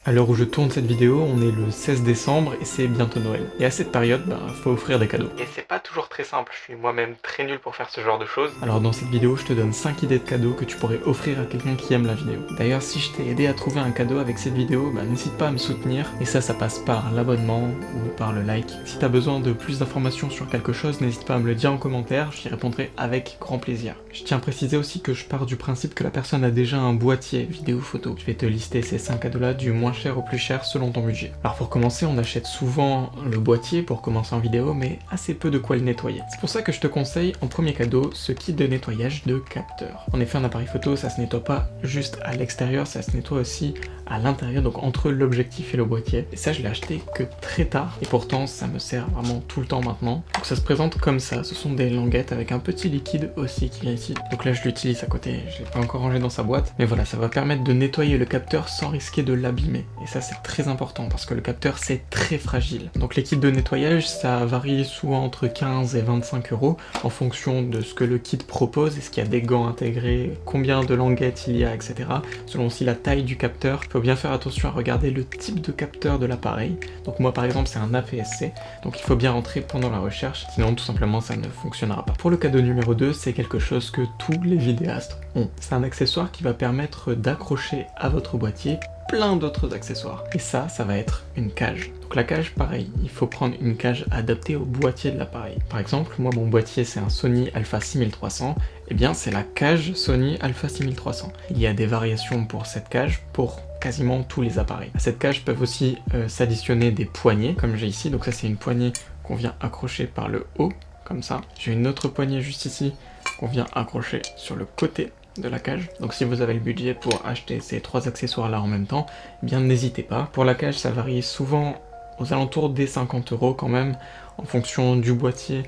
À l'heure où je tourne cette vidéo, on est le 16 décembre et c'est bientôt Noël. Et à cette période, faut offrir des cadeaux. Et c'est pas toujours très simple, je suis moi-même très nul pour faire ce genre de choses. Alors dans cette vidéo, je te donne 5 idées de cadeaux que tu pourrais offrir à quelqu'un qui aime la vidéo. D'ailleurs, si je t'ai aidé à trouver un cadeau avec cette vidéo, n'hésite pas à me soutenir. Et ça passe par l'abonnement ou par le like. Si t'as besoin de plus d'informations sur quelque chose, n'hésite pas à me le dire en commentaire, j'y répondrai avec grand plaisir. Je tiens à préciser aussi que je pars du principe que la personne a déjà un boîtier vidéo-photo. Je vais te lister ces 5 cadeaux-là du moins cher au plus cher selon ton budget. Alors pour commencer, on achète souvent le boîtier pour commencer en vidéo, mais assez peu de quoi le nettoyer. C'est pour ça que je te conseille en premier cadeau ce kit de nettoyage de capteur. En effet, un appareil photo, ça se nettoie pas juste à l'extérieur, ça se nettoie aussi à l'intérieur, donc entre l'objectif et le boîtier. Et ça, je l'ai acheté que très tard, et pourtant ça me sert vraiment tout le temps maintenant. Donc ça se présente comme ça, ce sont des languettes avec un petit liquide aussi qui vient ici. Donc là, je l'utilise à côté, je l'ai pas encore rangé dans sa boîte, mais voilà, ça va permettre de nettoyer le capteur sans risquer de l'abîmer. Et ça, c'est très important parce que le capteur, c'est très fragile. Donc les kits de nettoyage, ça varie souvent entre 15 et 25 € en fonction de ce que le kit propose, est-ce qu'il y a des gants intégrés, combien de languettes il y a, etc. Selon aussi la taille du capteur, il faut bien faire attention à regarder le type de capteur de l'appareil. Donc moi par exemple c'est un APS-C, donc il faut bien rentrer pendant la recherche, sinon tout simplement ça ne fonctionnera pas. Pour le cadeau numéro 2, c'est quelque chose que tous les vidéastes ont. C'est un accessoire qui va permettre d'accrocher à votre boîtier plein d'autres accessoires. Et ça va être une cage. Donc la cage, pareil, il faut prendre une cage adaptée au boîtier de l'appareil. Par exemple, moi mon boîtier c'est un Sony Alpha 6300, et bien c'est la cage Sony Alpha 6300. Il y a des variations pour cette cage, pour quasiment tous les appareils. À cette cage peuvent aussi s'additionner des poignées, comme j'ai ici, donc ça c'est une poignée qu'on vient accrocher par le haut, comme ça. J'ai une autre poignée juste ici, qu'on vient accrocher sur le côté de la cage. Donc si vous avez le budget pour acheter ces 3 accessoires là en même temps, eh bien n'hésitez pas. Pour la cage, ça varie souvent aux alentours des 50 € quand même, en fonction du boîtier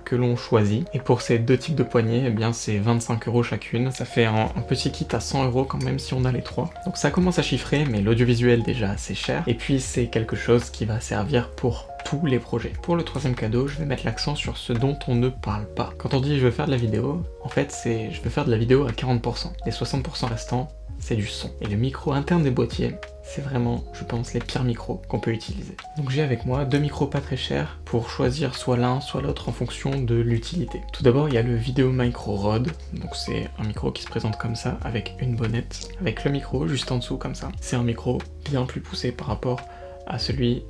que l'on choisit. Et pour ces 2 types de poignées, eh bien c'est 25 € chacune. Ça fait un petit kit à 100 € quand même si on a les 3. Donc ça commence à chiffrer, mais l'audiovisuel déjà c'est cher. Et puis c'est quelque chose qui va servir pour tous les projets. Pour le 3e cadeau, je vais mettre l'accent sur ce dont on ne parle pas. Quand on dit je veux faire de la vidéo, en fait c'est je veux faire de la vidéo à 40%. Les 60% restants, c'est du son. Et le micro interne des boîtiers, c'est vraiment, je pense, les pires micros qu'on peut utiliser. Donc j'ai avec moi 2 micros pas très chers pour choisir soit l'un, soit l'autre en fonction de l'utilité. Tout d'abord, il y a le Video Micro Rode. Donc c'est un micro qui se présente comme ça, avec une bonnette, avec le micro juste en dessous comme ça. C'est un micro bien plus poussé par rapport à celui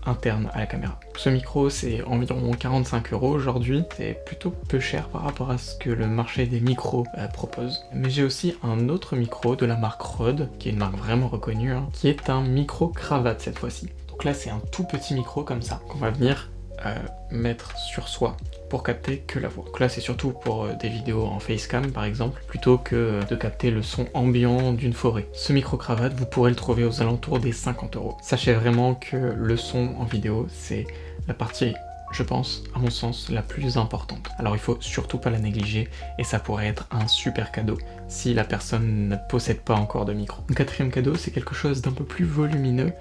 interne à la caméra. Ce micro c'est environ 45 € aujourd'hui, c'est plutôt peu cher par rapport à ce que le marché des micros propose. Mais j'ai aussi un autre micro de la marque Rode, qui est une marque vraiment reconnue, qui est un micro cravate cette fois-ci. Donc là c'est un tout petit micro comme ça, qu'on va venir mettre sur soi pour capter que la voix. Donc là c'est surtout pour des vidéos en facecam par exemple, plutôt que de capter le son ambiant d'une forêt. Ce micro cravate, vous pourrez le trouver aux alentours des 50 €. Sachez vraiment que le son en vidéo, c'est la partie, je pense, à mon sens, la plus importante. Alors il faut surtout pas la négliger, et ça pourrait être un super cadeau si la personne ne possède pas encore de micro. Le 4e cadeau, c'est quelque chose d'un peu plus volumineux,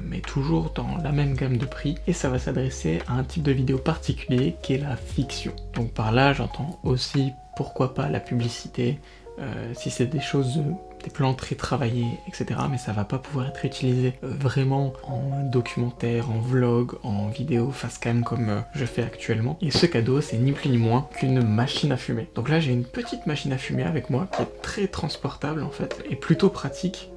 mais toujours dans la même gamme de prix, et ça va s'adresser à un type de vidéo particulier qui est la fiction. Donc par là, j'entends aussi, pourquoi pas, la publicité, si c'est des choses, des plans très travaillés, etc. Mais ça va pas pouvoir être utilisé vraiment en documentaire, en vlog, en vidéo facecam comme je fais actuellement. Et ce cadeau, c'est ni plus ni moins qu'une machine à fumer. Donc là, j'ai une petite machine à fumer avec moi qui est très transportable en fait, et plutôt pratique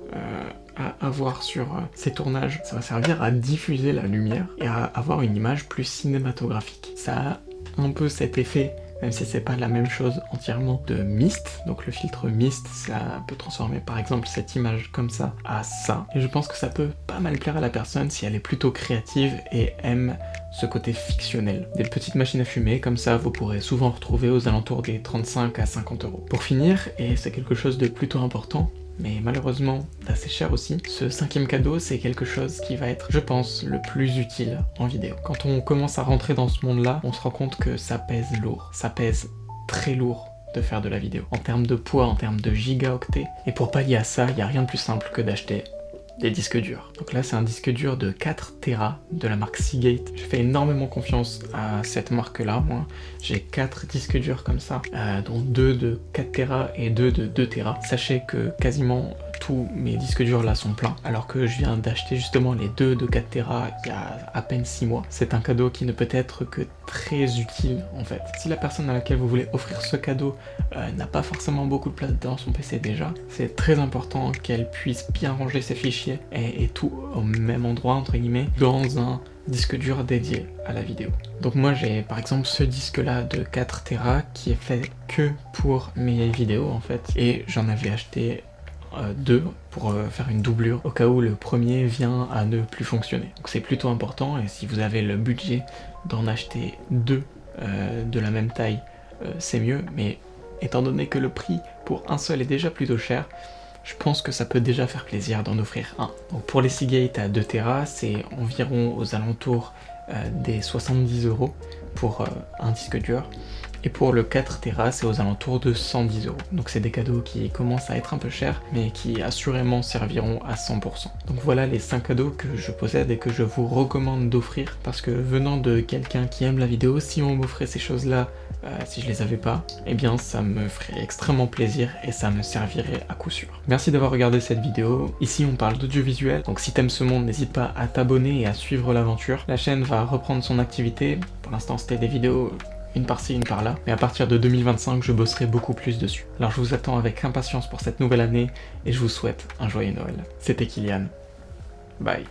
à avoir sur ces tournages. Ça va servir à diffuser la lumière et à avoir une image plus cinématographique. Ça a un peu cet effet, même si c'est pas la même chose entièrement, de mist. Donc le filtre mist, ça peut transformer par exemple cette image comme ça à ça. Et je pense que ça peut pas mal plaire à la personne si elle est plutôt créative et aime ce côté fictionnel. Des petites machines à fumer, comme ça vous pourrez souvent retrouver aux alentours des 35 à 50 €. Pour finir, et c'est quelque chose de plutôt important, mais malheureusement assez cher aussi, ce 5e cadeau c'est quelque chose qui va être, je pense, le plus utile en vidéo. Quand on commence à rentrer dans ce monde-là, on se rend compte que ça pèse lourd. Ça pèse très lourd de faire de la vidéo. En termes de poids, en termes de gigaoctets. Et pour pallier à ça, il n'y a rien de plus simple que d'acheter des disques durs. Donc là c'est un disque dur de 4 Tera de la marque Seagate. Je fais énormément confiance à cette marque là, moi. J'ai 4 disques durs comme ça, dont 2 de 4 Tera et 2 de 2 Tera. Sachez que quasiment tous tous mes disques durs là sont pleins, alors que je viens d'acheter justement les deux de 4 Tera il y a à peine 6 mois. C'est un cadeau qui ne peut être que très utile en fait. Si la personne à laquelle vous voulez offrir ce cadeau n'a pas forcément beaucoup de place dans son PC déjà, c'est très important qu'elle puisse bien ranger ses fichiers et tout au même endroit entre guillemets dans un disque dur dédié à la vidéo. Donc moi j'ai par exemple ce disque là de 4 Tera qui est fait que pour mes vidéos en fait, et j'en avais acheté deux pour faire une doublure au cas où le premier vient à ne plus fonctionner. Donc c'est plutôt important, et si vous avez le budget d'en acheter deux de la même taille, c'est mieux, mais étant donné que le prix pour un seul est déjà plutôt cher, je pense que ça peut déjà faire plaisir d'en offrir un. Donc pour les Seagate à 2 Tera, c'est environ aux alentours des 70 € pour un disque dur. Et pour le 4 Tera, c'est aux alentours de 110 €. Donc c'est des cadeaux qui commencent à être un peu chers, mais qui assurément serviront à 100%. Donc voilà les 5 cadeaux que je possède et que je vous recommande d'offrir, parce que venant de quelqu'un qui aime la vidéo, si on m'offrait ces choses-là, si je les avais pas, eh bien ça me ferait extrêmement plaisir et ça me servirait à coup sûr. Merci d'avoir regardé cette vidéo. Ici on parle d'audiovisuel, donc si t'aimes ce monde, n'hésite pas à t'abonner et à suivre l'aventure. La chaîne va reprendre son activité. Pour l'instant c'était des vidéos une par-ci, une par-là, mais à partir de 2025, je bosserai beaucoup plus dessus. Alors je vous attends avec impatience pour cette nouvelle année, et je vous souhaite un joyeux Noël. C'était Kylian. Bye.